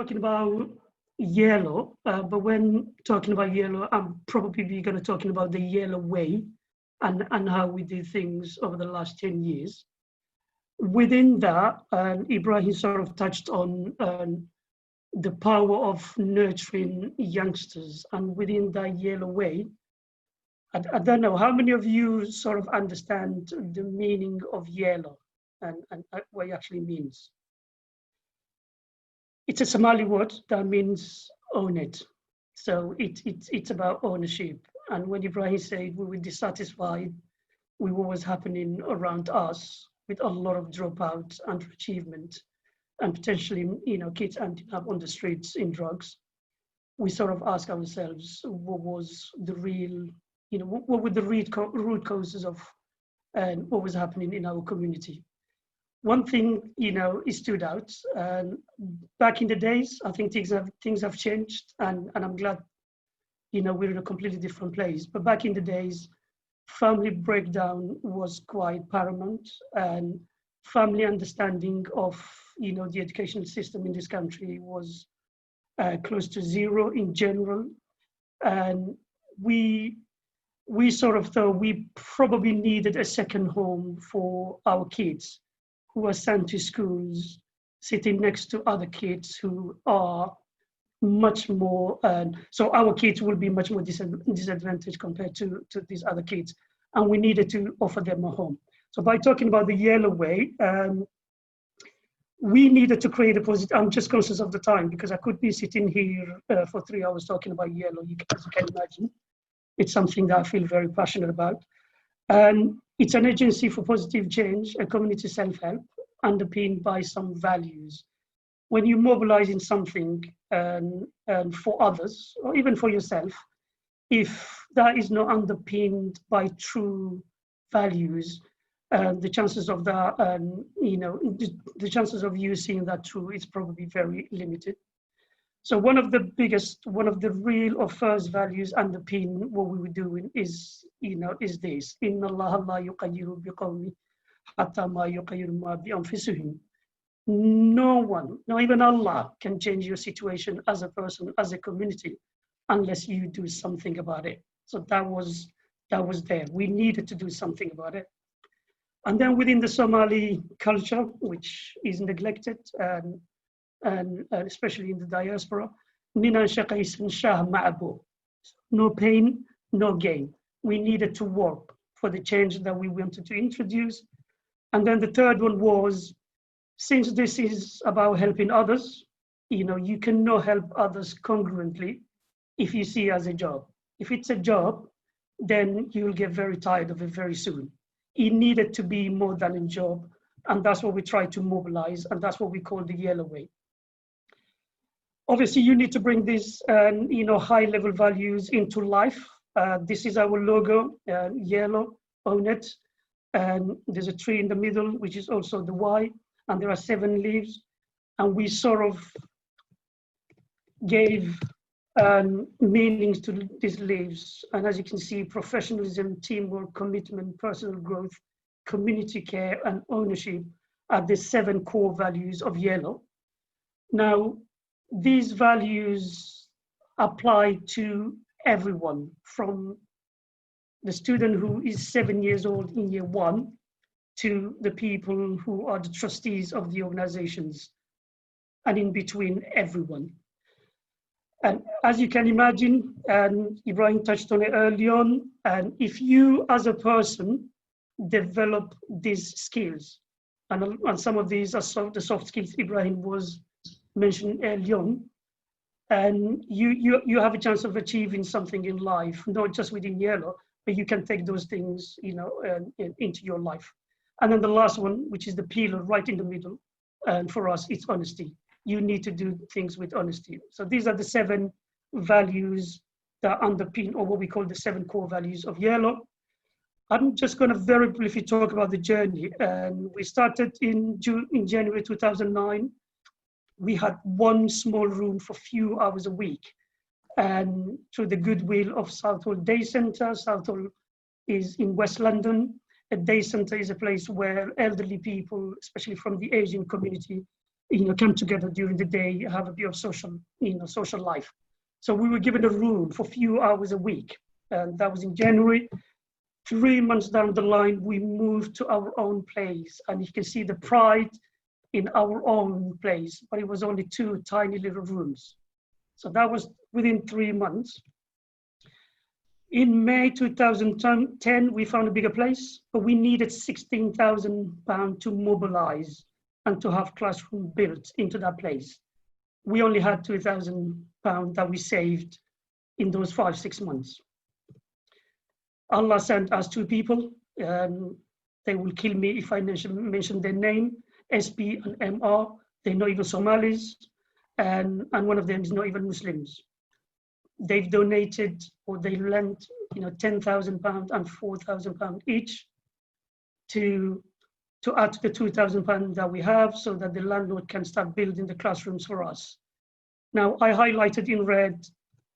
talking about Yeelo, but when talking about Yeelo, I'm probably going to talking about the Yeelo way and how we do things over the last 10 years. Within that, Ibrahim sort of touched on the power of nurturing youngsters, and within that Yeelo way, I don't know, how many of you sort of understand the meaning of Yeelo and what it actually means? It's a Somali word that means own it. So it's about ownership. And when Ibrahim said we were dissatisfied with what was happening around us, with a lot of dropout, underachievement, and potentially, kids ending up on the streets in drugs, we sort of ask ourselves, what was the real, what were the root causes of what was happening in our community? One thing, it stood out. Back in the days, I think things have changed, and I'm glad, we're in a completely different place. But back in the days, family breakdown was quite paramount, and family understanding of, the educational system in this country was close to zero in general. And we sort of thought we probably needed a second home for our kids who are sent to schools, sitting next to other kids who are much more, so our kids will be much more disadvantaged compared to these other kids. And we needed to offer them a home. So by talking about the Yeelo way, we needed to create a positive. I'm just conscious of the time because I could be sitting here for 3 hours talking about Yeelo, as you can imagine. It's something that I feel very passionate about. It's an agency for positive change, a community self-help, underpinned by some values. When you mobilize in something and for others, or even for yourself, if that is not underpinned by true values, the chances of that, the chances of you seeing that true is probably very limited. So one of the real or first values underpin what we were doing is this. Inna Allah la yuqayyiru biqawmi hatta ma yuqayyiru ma bi anfusihim. No one, not even Allah, can change your situation as a person, as a community, unless you do something about it. So that was there. We needed to do something about it. And then within the Somali culture, which is neglected, and especially in the diaspora, no pain, no gain. We needed to work for the change that we wanted to introduce. And then the third one was, since this is about helping others, you cannot help others congruently if you see it as a job. If it's a job, then you'll get very tired of it very soon. It needed to be more than a job, and that's what we try to mobilize, and that's what we call the Yeelo way. Obviously, you need to bring these, high-level values into life. This is our logo, Yeelo, own it. And there's a tree in the middle, which is also the Y, and there are 7 leaves. And we sort of gave meanings to these leaves. And as you can see, professionalism, teamwork, commitment, personal growth, community care, and ownership are the 7 core values of Yeelo. Now, these values apply to everyone, from the student who is 7 years old in year 1 to the people who are the trustees of the organizations, and in between, everyone. And as you can imagine, and Ibrahim touched on it early on, and if you as a person develop these skills, and some of these are the soft skills Ibrahim was mentioned early on, and you have a chance of achieving something in life, not just within Yeelo, but you can take those things, into your life. And then the last one, which is the pillar right in the middle, and for us, it's honesty. You need to do things with honesty. So these are the 7 values that underpin, or what we call the 7 core values of Yeelo. I'm just going to very briefly talk about the journey. And we started in January 2009. We had one small room for a few hours a week. And through the goodwill of Southall Day Centre, Southall is in West London. A day centre is a place where elderly people, especially from the Asian community, come together during the day, have a bit of social life. So we were given a room for a few hours a week. And that was in January. 3 months down the line, we moved to our own place. And you can see the pride in our own place, but it was only 2 tiny little rooms. So that was within 3 months. In May 2010, we found a bigger place, but we needed £16,000 to mobilize and to have classroom built into that place. We only had £2,000 that we saved in those 5-6 months. Allah sent us 2 people. They will kill me if I mention their name, SP and MR. They're not even Somalis, and one of them is not even Muslims. They've donated, or they lent, £10,000 and £4,000 each to add to the £2,000 that we have, so that the landlord can start building the classrooms for us. Now, I highlighted in red,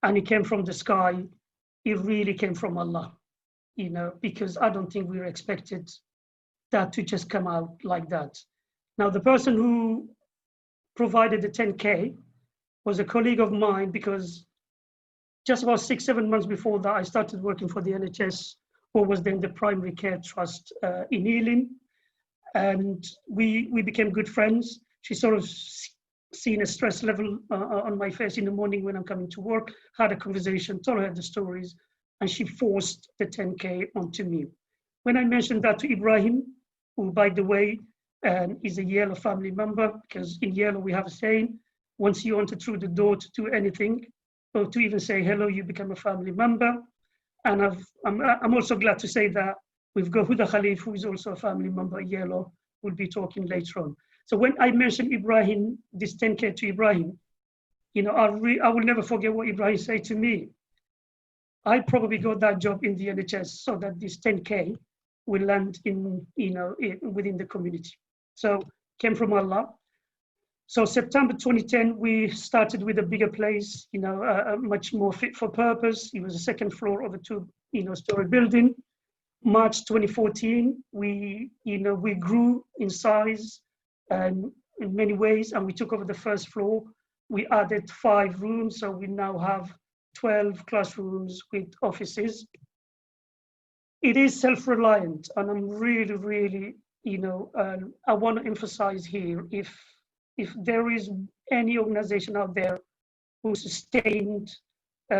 and it came from the sky. It really came from Allah, because I don't think we were expected that to just come out like that. Now, the person who provided the 10K was a colleague of mine, because just about 6-7 months before that, I started working for the NHS, or was then the Primary Care Trust in Ealing. And we became good friends. She sort of seen a stress level on my face in the morning when I'm coming to work, had a conversation, told her the stories, and she forced the 10K onto me. When I mentioned that to Ibrahim, who, by the way, is a Yeelo family member, because in Yeelo we have a saying, once you enter through the door to do anything, or to even say hello, you become a family member. And I'm also glad to say that we've got Huda Khalif, who is also a family member at Yeelo. We'll be talking later on. So when I mentioned Ibrahim, this 10K to Ibrahim, I will never forget what Ibrahim said to me. I probably got that job in the NHS so that this 10K will land in, within the community. So came from Allah. So September 2010, we started with a bigger place, much more fit for purpose. It was the 2nd floor of a 2-story building. March 2014, we grew in size and in many ways, and we took over the 1st floor. We added 5 rooms, so we now have 12 classrooms with offices. It is self-reliant, and I'm really, really, I want to emphasize here, if there is any organization out there who sustained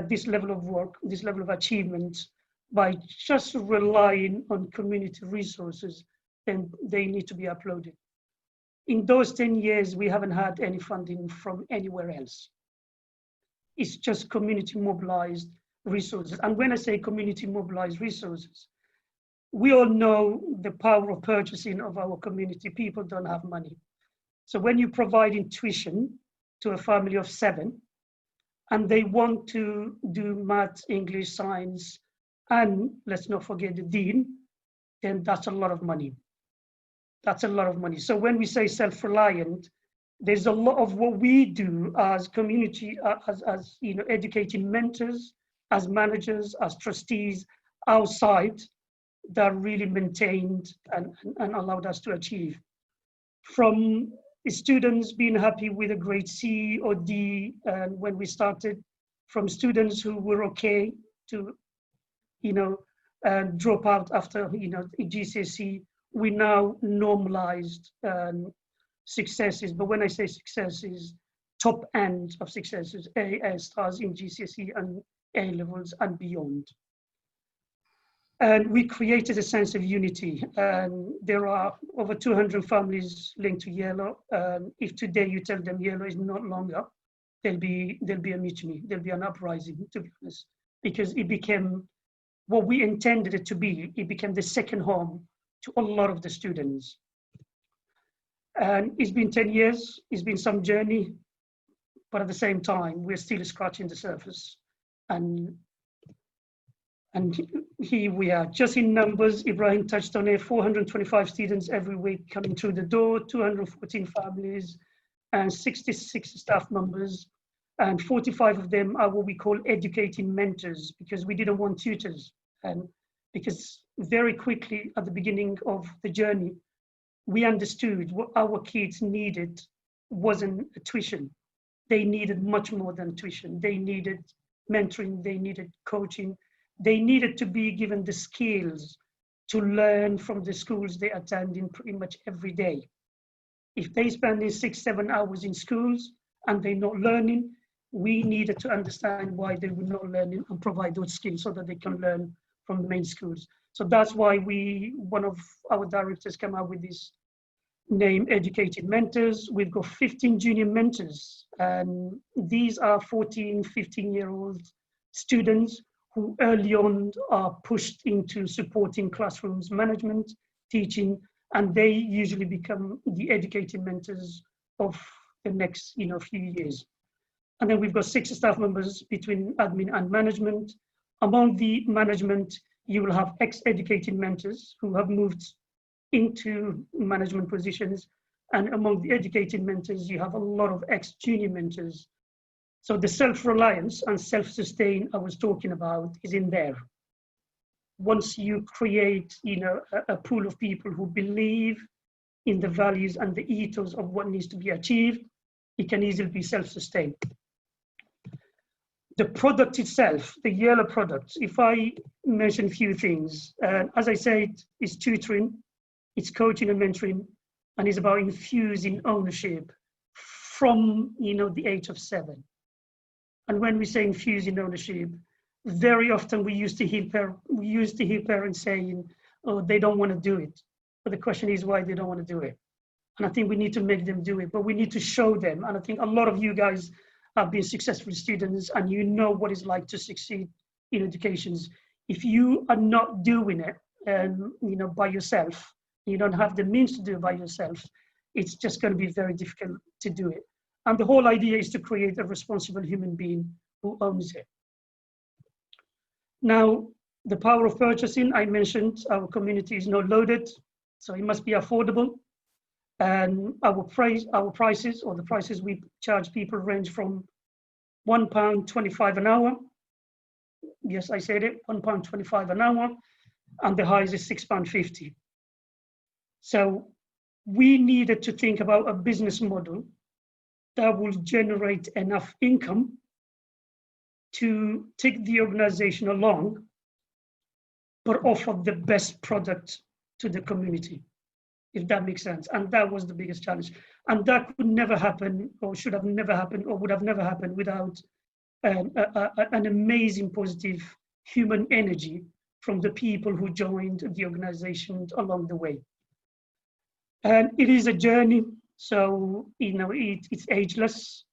this level of work, this level of achievement, by just relying on community resources, then they need to be applauded. In those 10 years, we haven't had any funding from anywhere else. It's just community mobilized resources. And when I say community mobilized resources, we all know the power of purchasing of our community. People don't have money. So when you provide tuition to a family of 7, and they want to do math, English, science, and let's not forget the dean, then that's a lot of money. That's a lot of money. So when we say self-reliant, there's a lot of what we do as community, as educating mentors, as managers, as trustees outside, that really maintained and allowed us to achieve. From students being happy with a grade C or D when we started, from students who were okay to drop out after GCSE, we now normalized successes. But when I say successes, top end of successes, A stars in GCSE and A levels and beyond. And we created a sense of unity. And there are over 200 families linked to Yeelo. If today you tell them Yeelo is not longer, there'll be a mutiny, there'll be an uprising, to be honest, because it became what we intended it to be. It became the second home to a lot of the students. And it's been 10 years, it's been some journey, but at the same time, we're still scratching the surface. And here we are, just in numbers. Ibrahim touched on it, 425 students every week coming through the door, 214 families, and 66 staff members. And 45 of them are what we call educating mentors, because we didn't want tutors. And because very quickly at the beginning of the journey, we understood what our kids needed wasn't tuition. They needed much more than tuition. They needed mentoring, they needed coaching, they needed to be given the skills to learn from the schools they attend in pretty much every day. If they spend 6-7 hours in schools and they're not learning, we needed to understand why they were not learning and provide those skills so that they can learn from the main schools. So that's why one of our directors came out with this name, Educated Mentors. We've got 15 junior mentors, and these are 14, 15-year-old students who early on are pushed into supporting classrooms management, teaching, and they usually become the educated mentors of the next few years. And then we've got 6 staff members between admin and management. Among the management, you will have ex-educated mentors who have moved into management positions. And among the educated mentors, you have a lot of ex-junior mentors. So the self-reliance and self-sustain I was talking about is in there. Once you create a pool of people who believe in the values and the ethos of what needs to be achieved, it can easily be self-sustained. The product itself, the Yeelo product, if I mention a few things, as I said, it's tutoring, it's coaching and mentoring, and it's about infusing ownership from the age of 7. And when we say infusing ownership, very often we used to hear parents saying, "Oh, they don't want to do it." But the question is why they don't want to do it. And I think we need to make them do it, but we need to show them. And I think a lot of you guys have been successful students, and you know what it's like to succeed in educations. If you are not doing it, by yourself, you don't have the means to do it by yourself, it's just going to be very difficult to do it. And the whole idea is to create a responsible human being who owns it. Now, the power of purchasing, I mentioned our community is not loaded, so it must be affordable. And our prices, or the prices we charge people, range from £1.25 an hour. Yes, I said it, £1.25 an hour, and the highest is £6.50. So we needed to think about a business model that will generate enough income to take the organization along, but offer the best product to the community, if that makes sense. And that was the biggest challenge. And that could never happen, or should have never happened, or would have never happened without an amazing positive human energy from the people who joined the organization along the way. And it is a journey, so it's ageless.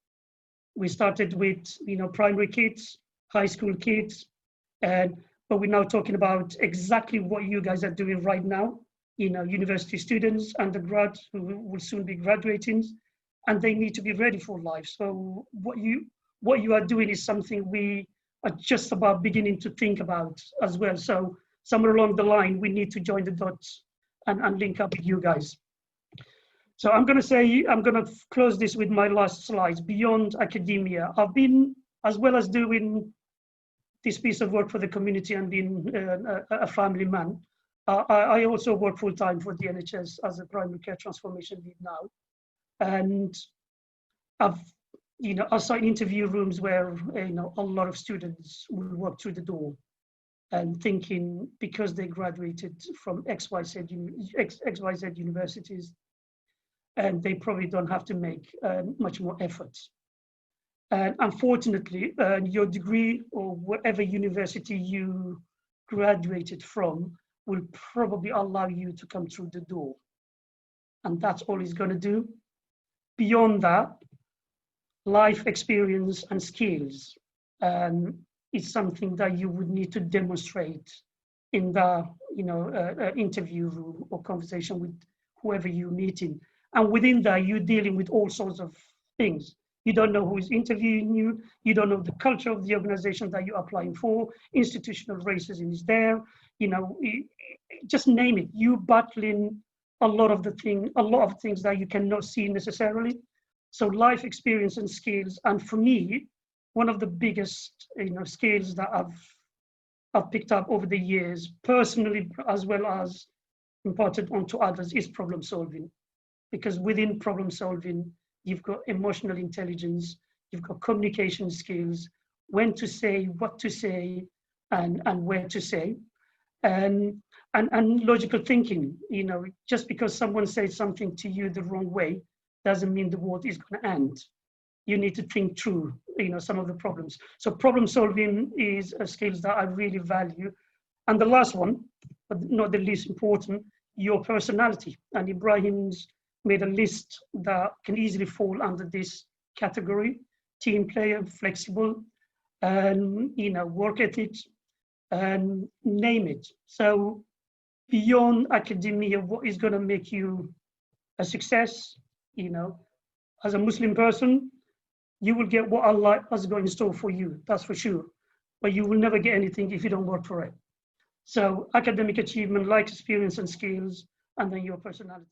We started with primary kids, high school kids, but we're now talking about exactly what you guys are doing right now. University students, undergrad who will soon be graduating, and they need to be ready for life. So what you are doing is something we are just about beginning to think about as well. So somewhere along the line, we need to join the dots and link up with you guys. So I'm going to close this with my last slides. Beyond academia, I've been, as well as doing this piece of work for the community and being a family man, I also work full-time for the NHS as a primary care transformation lead now. And I've sat in interview rooms where a lot of students will walk through the door and thinking, because they graduated from XYZ universities, and they probably don't have to make much more effort. And unfortunately, your degree or whatever university you graduated from will probably allow you to come through the door. And that's all it's going to do. Beyond that, life experience and skills is something that you would need to demonstrate in the interview room or conversation with whoever you're meeting. And within that, you're dealing with all sorts of things. You don't know who is interviewing you. You don't know the culture of the organization that you're applying for. Institutional racism is there. Just name it. You battling a lot of things that you cannot see necessarily. So life experience and skills. And for me, one of the biggest skills that I've picked up over the years, personally as well as imparted onto others, is problem solving. Because within problem solving, you've got emotional intelligence, you've got communication skills, when to say, what to say, and where to say, and logical thinking. You know, just because someone says something to you the wrong way doesn't mean the world is going to end. You need to think through, you know, some of the problems. So problem solving is a skills that I really value. And the last one, but not the least important, your personality. And Ibrahim's made a list that can easily fall under this category: team player, flexible, and, you know, work ethic, and name it. So beyond academia, what is going to make you a success? You know, as a Muslim person, you will get what Allah has got in store for you, that's for sure. But you will never get anything if you don't work for it. So academic achievement, life experience and skills, and then your personality.